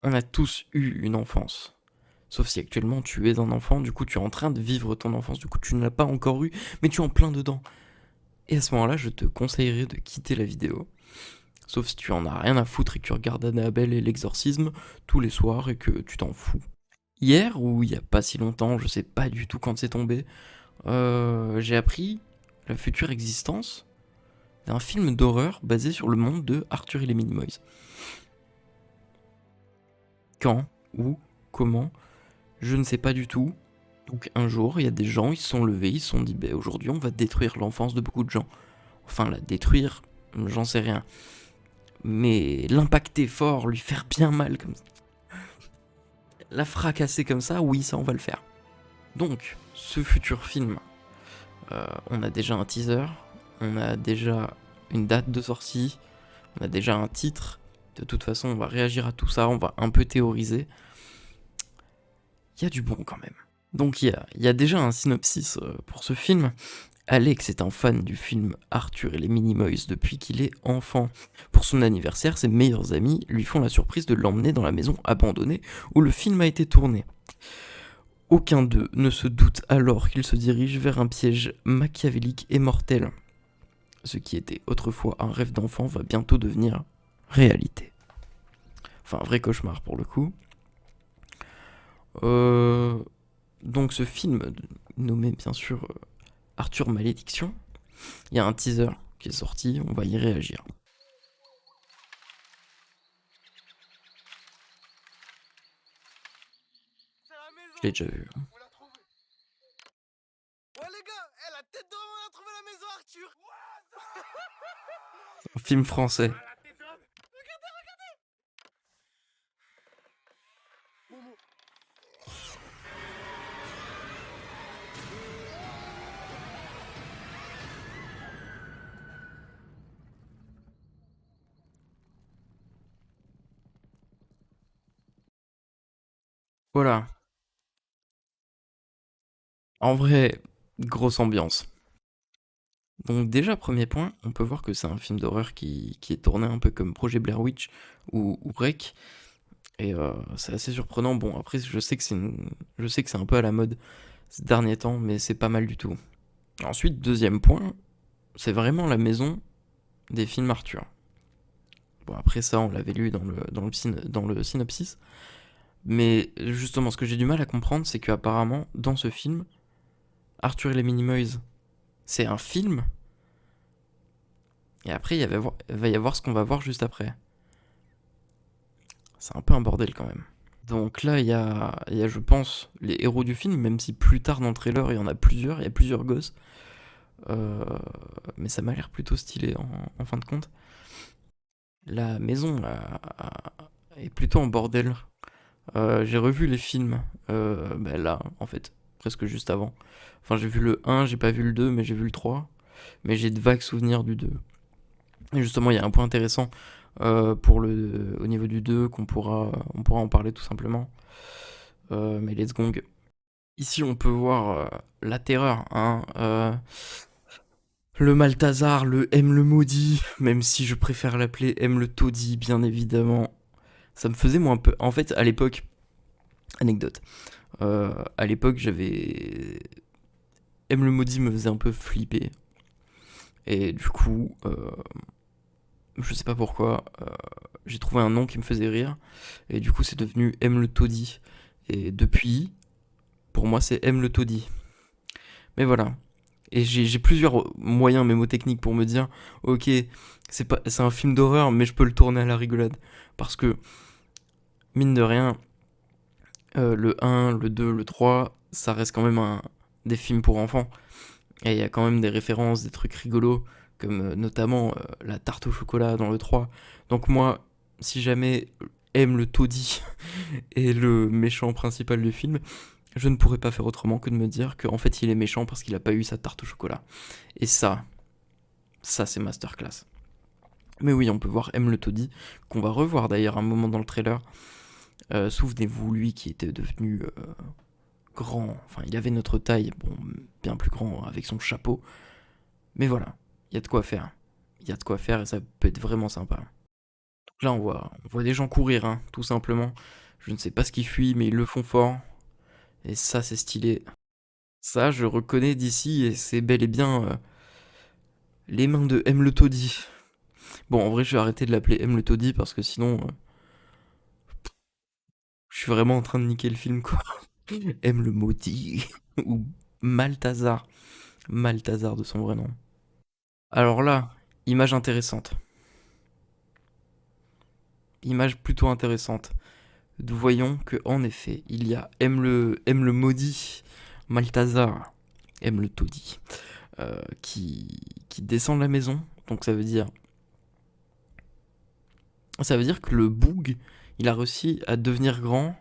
On a tous eu une enfance. Sauf si actuellement tu es un enfant, du coup tu es en train de vivre ton enfance, du coup tu ne l'as pas encore eu, mais tu es en plein dedans. Et à ce moment-là, je te conseillerais de quitter la vidéo. Sauf si tu en as rien à foutre et que tu regardes Annabelle et l'exorcisme tous les soirs et que tu t'en fous. Hier, ou il y a pas si longtemps, je sais pas du tout quand c'est tombé, j'ai appris la future existence d'un film d'horreur basé sur le monde de Arthur et les Minimoys. Quand, où, comment, je ne sais pas du tout. Donc un jour, il y a des gens, ils se sont levés, ils se sont dit, bah, aujourd'hui on va détruire l'enfance de beaucoup de gens. Enfin, la détruire, j'en sais rien. Mais l'impacter fort, lui faire bien mal comme ça. La fracasser comme ça, oui, ça on va le faire. Donc, ce futur film, on a déjà un teaser, on a déjà une date de sortie, on a déjà un titre. De toute façon, on va réagir à tout ça, on va un peu théoriser. Il y a du bon quand même. Donc il y a déjà un synopsis pour ce film. Alex est un fan du film Arthur et les Minimoys depuis qu'il est enfant. Pour son anniversaire, ses meilleurs amis lui font la surprise de l'emmener dans la maison abandonnée où le film a été tourné. Aucun d'eux ne se doute alors qu'il se dirige vers un piège machiavélique et mortel. Ce qui était autrefois un rêve d'enfant va bientôt devenir réalité. Enfin, un vrai cauchemar pour le coup. Donc ce film, nommé bien sûr Arthur Malédiction, il y a un teaser qui est sorti, on va y réagir. Je l'ai déjà vu. On l'a trouvé. Ouais les gars, la tête d'homme, on a trouvé la maison Arthur. Un film français. Regardez, regardez. Momo. Voilà. En vrai, grosse ambiance. Donc déjà, premier point, on peut voir que c'est un film d'horreur qui est tourné un peu comme Projet Blair Witch ou Rec. Et c'est assez surprenant. Bon, après, je sais que c'est un peu à la mode ces derniers temps, mais c'est pas mal du tout. Ensuite, deuxième point, c'est vraiment la maison des films Arthur. Bon, après ça, on l'avait lu dans le synopsis. Mais justement, ce que j'ai du mal à comprendre, c'est qu'apparemment, dans ce film, Arthur et les Minimoys, c'est un film. Et après, il va y avoir ce qu'on va voir juste après. C'est un peu un bordel quand même. Donc là, il y a, je pense, les héros du film, même si plus tard dans le trailer, il y en a plusieurs, il y a plusieurs gosses. Euh, mais ça m'a l'air plutôt stylé en fin de compte. La maison est plutôt en bordel. J'ai revu les films bah là, en fait, presque juste avant. Enfin, j'ai vu le 1, j'ai pas vu le 2, mais j'ai vu le 3. Mais j'ai de vagues souvenirs du 2. Et justement, il y a un point intéressant au niveau du 2 on pourra en parler tout simplement. Mais let's gong. Ici, on peut voir la terreur, hein. Le Malthazar, le M le maudit, même si je préfère l'appeler M le taudis, bien évidemment. Ça me faisait moins peu. En fait, à l'époque, anecdote. À l'époque, j'avais. M le maudit me faisait un peu flipper. Et du coup, je sais pas pourquoi, j'ai trouvé un nom qui me faisait rire. Et du coup, c'est devenu M le taudis. Et depuis, pour moi, c'est M le taudis. Mais voilà. Et j'ai plusieurs moyens mémotechniques pour me dire, ok, c'est un film d'horreur, mais je peux le tourner à la rigolade. Parce que, mine de rien, le 1, le 2, le 3, ça reste quand même des films pour enfants. Et il y a quand même des références, des trucs rigolos, comme notamment la tarte au chocolat dans le 3. Donc moi, si jamais aime le taudis et le méchant principal du film, je ne pourrais pas faire autrement que de me dire qu'en fait il est méchant parce qu'il a pas eu sa tarte au chocolat. Et ça c'est masterclass. Mais oui, on peut voir M le taudis, qu'on va revoir d'ailleurs un moment dans le trailer. Souvenez-vous, lui qui était devenu grand, enfin il avait notre taille, bon, bien plus grand avec son chapeau. Mais voilà, il y a de quoi faire. Il y a de quoi faire et ça peut être vraiment sympa. Là, on voit des gens courir, hein, tout simplement. Je ne sais pas ce qu'ils fuient, mais ils le font fort. Et ça, c'est stylé. Ça, je reconnais d'ici, et c'est bel et bien les mains de M. le Taudis. Bon, en vrai, je vais arrêter de l'appeler M. le Taudis parce que sinon, je suis vraiment en train de niquer le film, quoi. M. le Maudit. Ou Malthazar. Malthazar de son vrai nom. Alors là, image intéressante. Image plutôt intéressante. Nous voyons que en effet, il y a M le maudit, Malthazar, M le taudis, qui descend de la maison. Donc ça veut dire que le boug, il a réussi à devenir grand.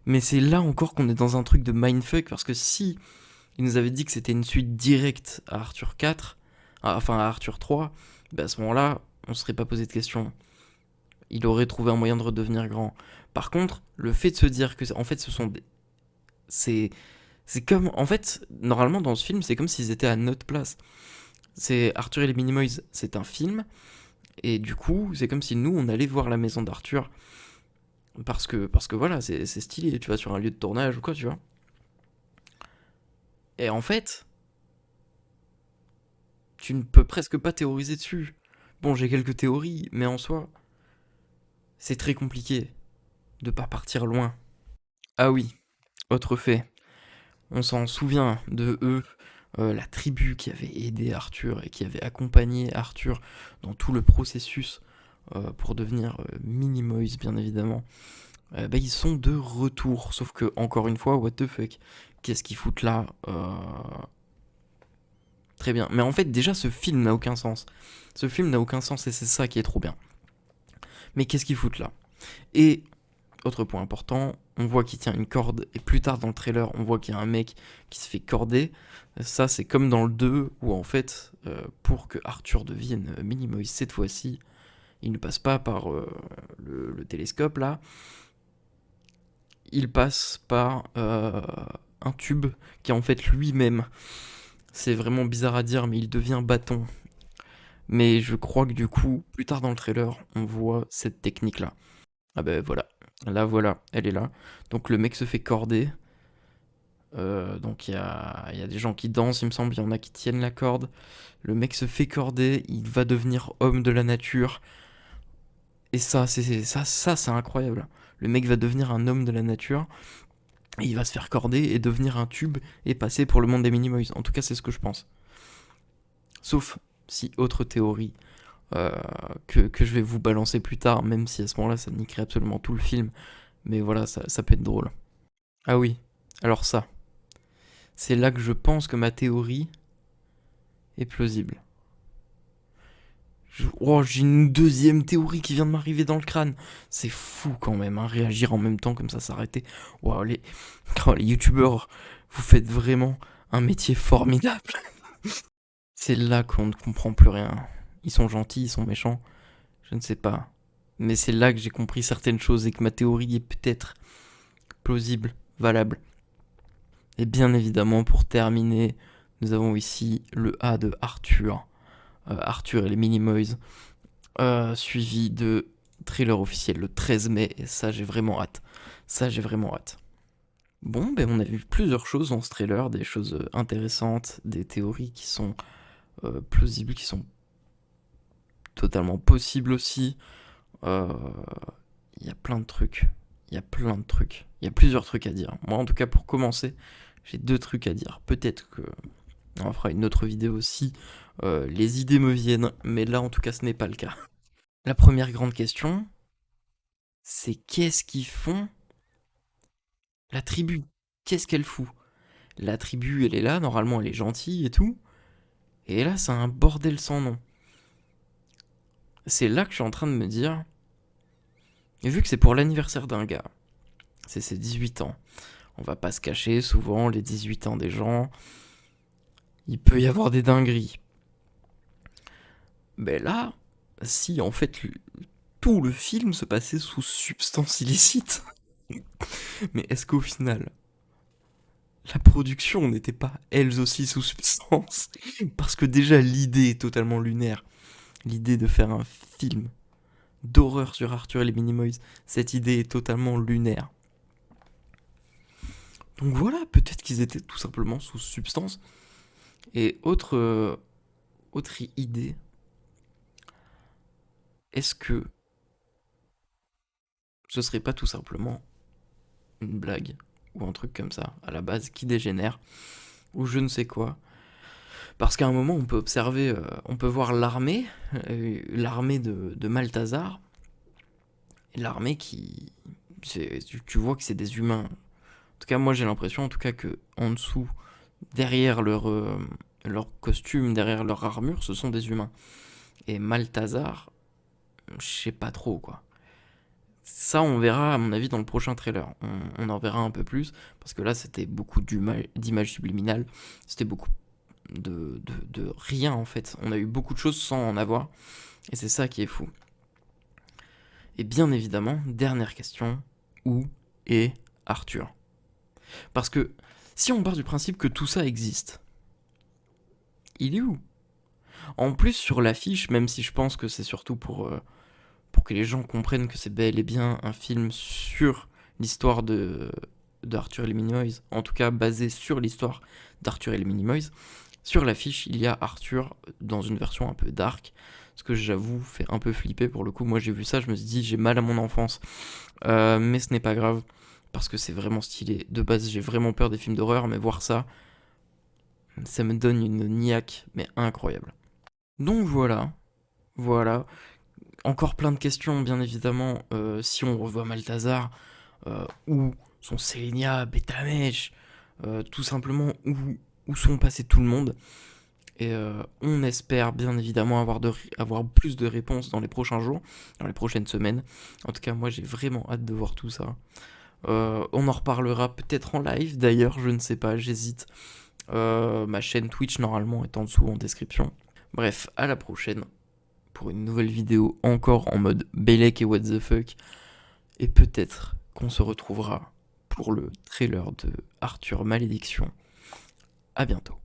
Mais c'est là encore qu'on est dans un truc de mindfuck parce que si il nous avait dit que c'était une suite directe à Arthur 4, enfin à Arthur 3, bah à ce moment-là, on se serait pas posé de questions. Il aurait trouvé un moyen de redevenir grand. Par contre, le fait de se dire que en fait ce sont des... C'est comme en fait normalement dans ce film, c'est comme s'ils étaient à notre place. C'est Arthur et les Minimoys, c'est un film et du coup, c'est comme si nous on allait voir la maison d'Arthur parce que voilà, c'est stylé, tu vas sur un lieu de tournage ou quoi, tu vois. Et en fait, tu ne peux presque pas théoriser dessus. Bon, j'ai quelques théories, mais en soi, c'est très compliqué de pas partir loin. Ah oui, autre fait. On s'en souvient de eux, la tribu qui avait aidé Arthur et qui avait accompagné Arthur dans tout le processus pour devenir Minimoys, bien évidemment. Bah, ils sont de retour, sauf que, encore une fois, what the fuck, qu'est-ce qu'ils foutent là Très bien. Mais en fait, déjà, ce film n'a aucun sens. Ce film n'a aucun sens et c'est ça qui est trop bien. Mais qu'est-ce qu'ils foutent là? Et autre point important, on voit qu'il tient une corde, et plus tard dans le trailer, on voit qu'il y a un mec qui se fait corder. Ça, c'est comme dans le 2, où en fait, pour que Arthur devienne Minimoys cette fois-ci, il ne passe pas par le télescope là, il passe par un tube qui est en fait lui-même. C'est vraiment bizarre à dire, mais il devient bâton. Mais je crois que du coup, plus tard dans le trailer, on voit cette technique-là. Ah ben voilà, là voilà, elle est là. Donc le mec se fait corder. Donc il y a des gens qui dansent, il me semble, il y en a qui tiennent la corde. Le mec se fait corder, il va devenir homme de la nature. Et ça c'est incroyable. Le mec va devenir un homme de la nature. Et il va se faire corder et devenir un tube et passer pour le monde des Minimoys. En tout cas, c'est ce que je pense. Sauf si autre théorie que je vais vous balancer plus tard, même si à ce moment-là ça niquerait absolument tout le film. Mais voilà, ça peut être drôle. Ah oui, alors ça, c'est là que je pense que ma théorie est plausible. Oh, j'ai une deuxième théorie qui vient de m'arriver dans le crâne. C'est fou quand même, hein, réagir en même temps comme ça, s'arrêter. Wow, les youtubeurs, vous faites vraiment un métier formidable. C'est là qu'on ne comprend plus rien. Ils sont gentils, ils sont méchants, je ne sais pas. Mais c'est là que j'ai compris certaines choses et que ma théorie est peut-être plausible, valable. Et bien évidemment, pour terminer, nous avons ici le A de Arthur. Arthur et les Minimoys. Suivi de trailer officiel le 13 mai. Et ça, j'ai vraiment hâte. Ça, j'ai vraiment hâte. Bon, ben on a vu plusieurs choses dans ce trailer, des choses intéressantes, des théories qui sont plausibles, qui sont totalement possibles aussi. Il y a plein de trucs. Il y a plein de trucs. Il y a plusieurs trucs à dire. Moi, en tout cas, pour commencer, j'ai 2 trucs à dire. Peut-être que on fera une autre vidéo aussi. Les idées me viennent, mais là, en tout cas, ce n'est pas le cas. La première grande question, c'est qu'est-ce qu'ils font la tribu? Qu'est-ce qu'elle fout? La tribu, elle est là, normalement, elle est gentille et tout. Et là, c'est un bordel sans nom. C'est là que je suis en train de me dire, et vu que c'est pour l'anniversaire d'un gars, c'est ses 18 ans, on va pas se cacher, souvent, les 18 ans des gens, il peut y avoir des dingueries. Mais là, si en fait tout le film se passait sous substance illicite, mais est-ce qu'au final, la production n'était pas elles aussi sous substance? Parce que déjà l'idée est totalement lunaire. L'idée de faire un film d'horreur sur Arthur et les Minimoys. Cette idée est totalement lunaire. Donc voilà, peut-être qu'ils étaient tout simplement sous substance. Et autre idée, est-ce que ce serait pas tout simplement une blague ou un truc comme ça, à la base, qui dégénère, ou je ne sais quoi. Parce qu'à un moment, on peut observer, on peut voir l'armée de Malthazar, et l'armée qui... Tu vois que c'est des humains. En tout cas, moi j'ai l'impression, en tout cas, que en dessous, derrière leur costume, derrière leur armure, ce sont des humains. Et Malthazar, je sais pas trop, quoi. Ça, on verra, à mon avis, dans le prochain trailer. On en verra un peu plus, parce que là, c'était beaucoup d'images subliminales. C'était beaucoup de rien, en fait. On a eu beaucoup de choses sans en avoir. Et c'est ça qui est fou. Et bien évidemment, dernière question, où est Arthur? Parce que si on part du principe que tout ça existe, il est où? En plus, sur l'affiche, même si je pense que c'est surtout pour que les gens comprennent que c'est bel et bien un film sur l'histoire d'Arthur et les Minimoys, en tout cas basé sur l'histoire d'Arthur et les Minimoys, sur l'affiche, il y a Arthur dans une version un peu dark, ce que j'avoue fait un peu flipper pour le coup. Moi j'ai vu ça, je me suis dit j'ai mal à mon enfance, mais ce n'est pas grave, parce que c'est vraiment stylé. De base j'ai vraiment peur des films d'horreur, mais voir ça, ça me donne une niaque, mais incroyable. Donc voilà. Encore plein de questions, bien évidemment. Si on revoit Malthazar, où sont Selenia, Betamesh, tout simplement où sont passés tout le monde. Et on espère bien évidemment avoir plus de réponses dans les prochains jours, dans les prochaines semaines. En tout cas, moi j'ai vraiment hâte de voir tout ça. On en reparlera peut-être en live d'ailleurs, je ne sais pas, j'hésite. Ma chaîne Twitch normalement est en dessous en description. Bref, à la prochaine pour une nouvelle vidéo encore en mode Bélec et what the fuck. Et peut-être qu'on se retrouvera pour le trailer de Arthur Malédiction. À bientôt.